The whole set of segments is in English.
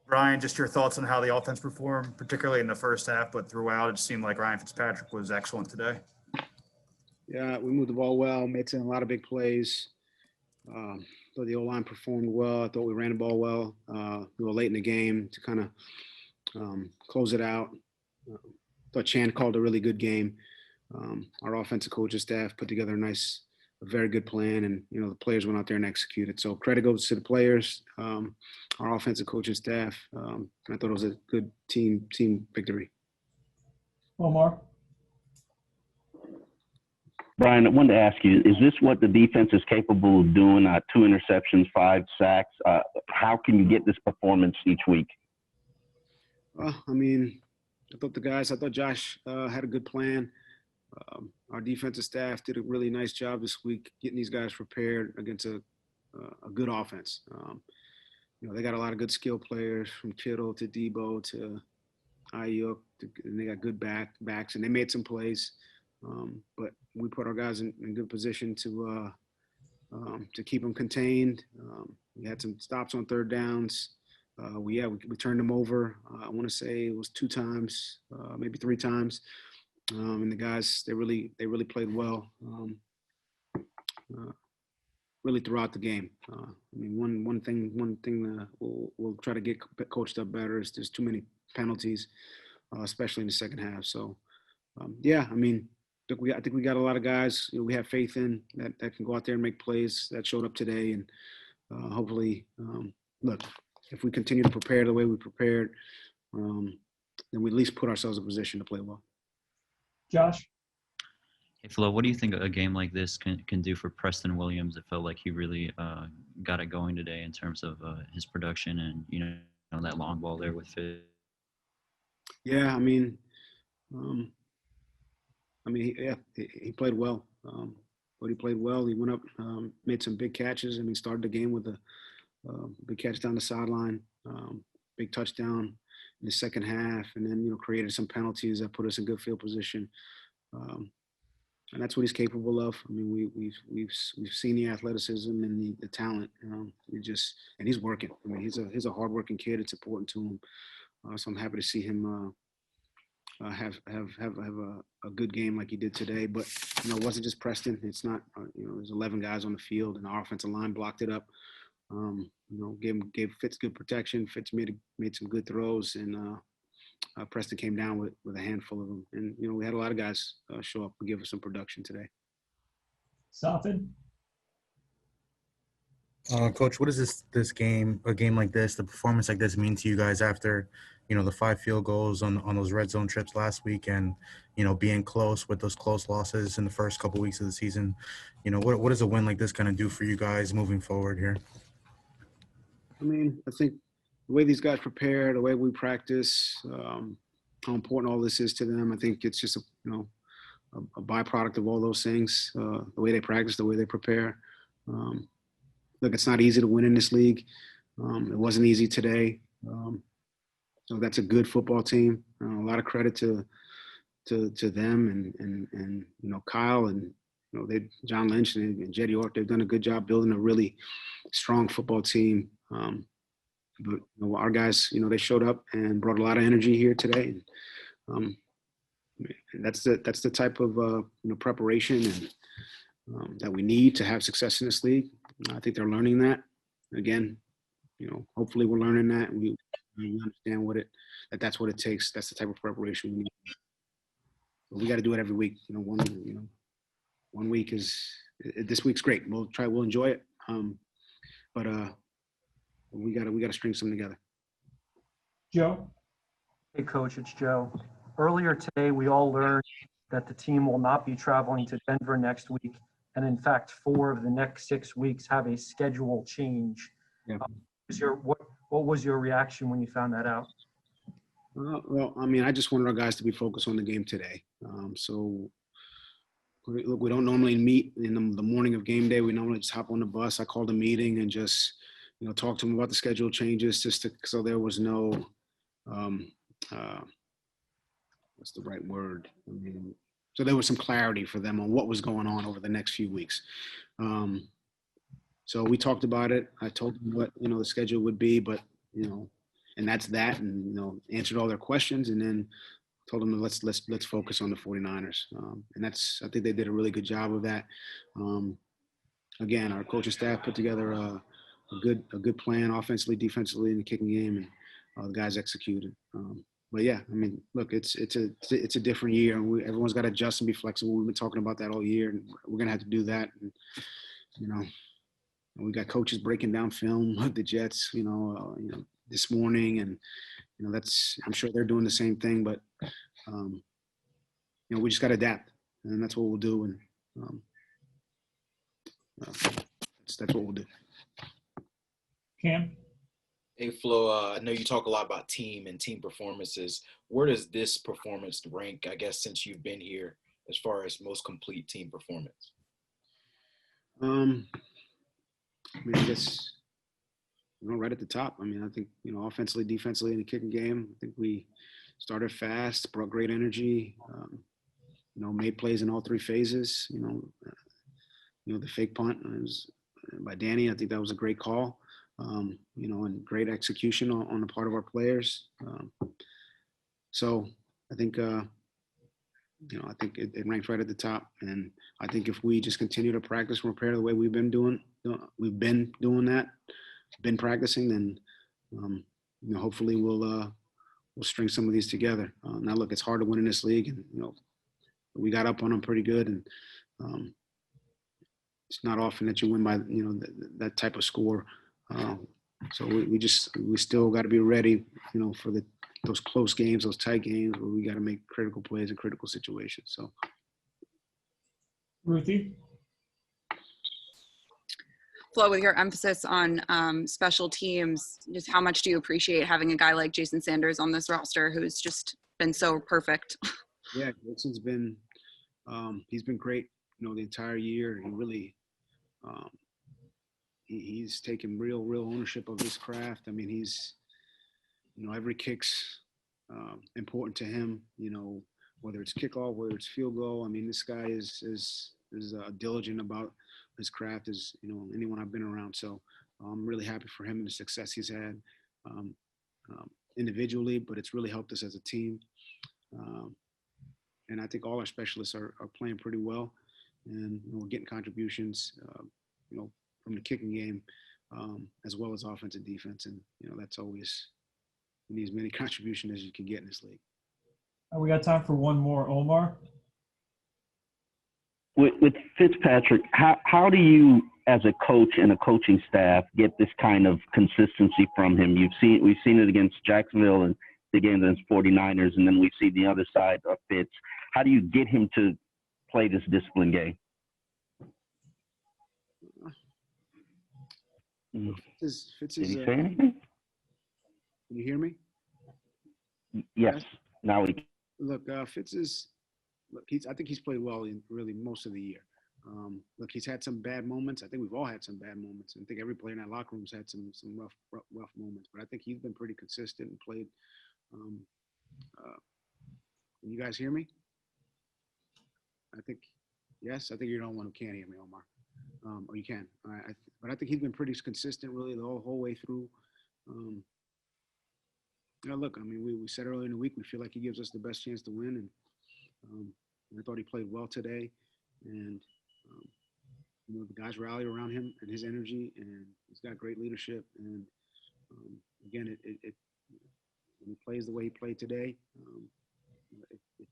Ryan, just your thoughts on how the offense performed, particularly in the first half, but throughout, it seemed like Ryan Fitzpatrick was excellent today. Yeah, we moved the ball well, made a lot of big plays. Thought the O-line performed well. I thought we ran the ball well. We were late in the game to kind of close it out. Thought Chan called a really good game. Our offensive coaching staff put together a very good plan, and the players went out there and executed. So credit goes to the players, our offensive coaching staff. And I thought it was a good team victory. Omar? Brian, I wanted to ask you, is this what the defense is capable of doing? 2 interceptions, 5 sacks. How can you get this performance each week? I thought Josh had a good plan. Our defensive staff did a really nice job this week getting these guys prepared against a good offense. They got a lot of good skill players from Kittle to Debo to Ayuk, and they got good backs, and they made some plays. But we put our guys in good position to keep them contained. We had some stops on third downs. We turned them over. I want to say it was 2 times, maybe 3 times. And the guys, they really played well, really throughout the game. One thing we'll try to get coached up better is there's too many penalties, especially in the second half. So, I think we got a lot of guys we have faith in that can go out there and make plays that showed up today. And hopefully, look, if we continue to prepare the way we prepared, then we at least put ourselves in a position to play well. Josh? Hey, Flo, what do you think a game like this can do for Preston Williams? It felt like he really got it going today in terms of his production and, that long ball there with Fitz. Yeah, he played well. But he played well. He went up, made some big catches. Started the game with a big catch down the sideline, big touchdown in the second half, and then created some penalties that put us in good field position. And that's what he's capable of. We've seen the athleticism and the talent. And he's working. He's a hardworking kid. It's important to him. So I'm happy to see him have a good game like he did today. But it wasn't just Preston. It's not. There's 11 guys on the field, and our offensive line blocked it up. Gave Fitz good protection. Fitz made some good throws, and Preston came down with a handful of them. And we had a lot of guys show up and give us some production today. Safin? Coach, what does a game like this, the performance like this, mean to you guys after the 5 field goals on those red zone trips last week, and being close with those close losses in the first couple weeks of the season? What does a win like this kind of do for you guys moving forward here? I think the way these guys prepare, the way we practice, how important all this is to them. I think it's just a byproduct of all those things. The way they practice, the way they prepare. Look, it's not easy to win in this league. It wasn't easy today. So that's a good football team. A lot of credit to them and Kyle and John Lynch and Jed York. They've done a good job building a really strong football team. But our guys, they showed up and brought a lot of energy here today. And that's the type of preparation and that we need to have success in this league. I think they're learning that. Again, hopefully we're learning that, and we understand that's what it takes. That's the type of preparation we need. But we got to do it every week. One week this week's great. We'll enjoy it. But we got to string something together. Joe? Hey, Coach, it's Joe. Earlier today, we all learned that the team will not be traveling to Denver next week. And in fact, 4 of the next 6 weeks have a schedule change. Yeah. What was your reaction when you found that out? Well, I just wanted our guys to be focused on the game today. So, look, we don't normally meet in the morning of game day. We normally just hop on the bus. I called a meeting and just, talk to them about the schedule changes, so there was no, what's the right word? So there was some clarity for them on what was going on over the next few weeks. So we talked about it. I told them what, the schedule would be, but, and that's that. And answered all their questions, and then told them let's focus on the 49ers. And I think they did a really good job of that. Again, our coaching staff put together a good plan offensively, defensively in the kicking game, and the guys executed. But yeah, I mean, look, it's a different year, and everyone's got to adjust and be flexible. We've been talking about that all year, and we're gonna have to do that. And we got coaches breaking down film of the Jets, this morning, and I'm sure they're doing the same thing. But we just got to adapt, and that's what we'll do. And that's what we'll do. Cam? Hey, Flo, I know you talk a lot about team and team performances. Where does this performance rank, I guess, since you've been here, as far as most complete team performance? I mean, I guess, right at the top. I mean, I think, offensively, defensively in the kicking game, I think we started fast, brought great energy, made plays in all three phases. The fake punt was by Danny. I think that was a great call. And great execution on the part of our players. So I think, I think it ranks right at the top. And I think if we just continue to practice and prepare the way we've been doing that, been practicing, then, hopefully we'll string some of these together. Now, look, it's hard to win in this league, and, we got up on them pretty good. And it's not often that you win by, that type of score. So we still got to be ready, for those close games, those tight games where we got to make critical plays in critical situations. So, Ruthie? Flo, with your emphasis on special teams, just how much do you appreciate having a guy like Jason Sanders on this roster who's just been so perfect? Yeah, Jason's been he's been great, the entire year. He really he's taken real ownership of his craft. I mean, he's every kick's important to him. Whether it's kickoff, whether it's field goal. I mean, this guy is diligent about his craft as anyone I've been around. So I'm really happy for him and the success he's had individually, but it's really helped us as a team. And I think all our specialists are playing pretty well, and we're getting contributions, from the kicking game, as well as offense and defense. And, that's always, you need as many contributions as you can get in this league. We got time for one more. Omar? With Fitzpatrick, how do you, as a coach and a coaching staff, get this kind of consistency from him? We've seen it against Jacksonville and the game against 49ers, and then we see the other side of Fitz. How do you get him to play this disciplined game? Fitz Did is he say anything? can you hear me? Yes. Now we. Look, Fitz I think he's played well in really most of the year. Look, he's had some bad moments. I think we've all had some bad moments. I think every player in that locker room's had some rough moments. But I think he's been pretty consistent and played. Can you guys hear me? I think, yes. I think you're the only one who can't hear me, Omar. Or you can. But I think he's been pretty consistent really the whole way through. Look, I mean, we said earlier in the week, we feel like he gives us the best chance to win. And I thought he played well today. And, the guys rally around him and his energy, and he's got great leadership. And, again, when he plays the way he played today, it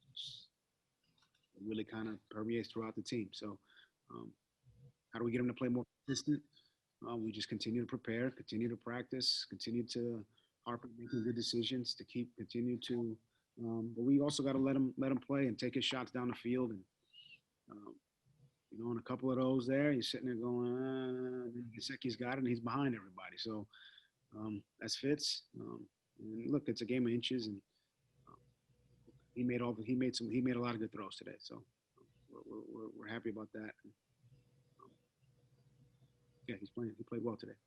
really kind of permeates throughout the team. So, how do we get him to play more consistent? We just continue to prepare, continue to practice, continue to Harper making good decisions to continue to. But we also got to let him play and take his shots down the field. And in a couple of those there, he's sitting there going, Gesicki's got it, and he's behind everybody. So that's Fitz. And look, it's a game of inches, and he made a lot of good throws today. So we're happy about that. Yeah, he played well today.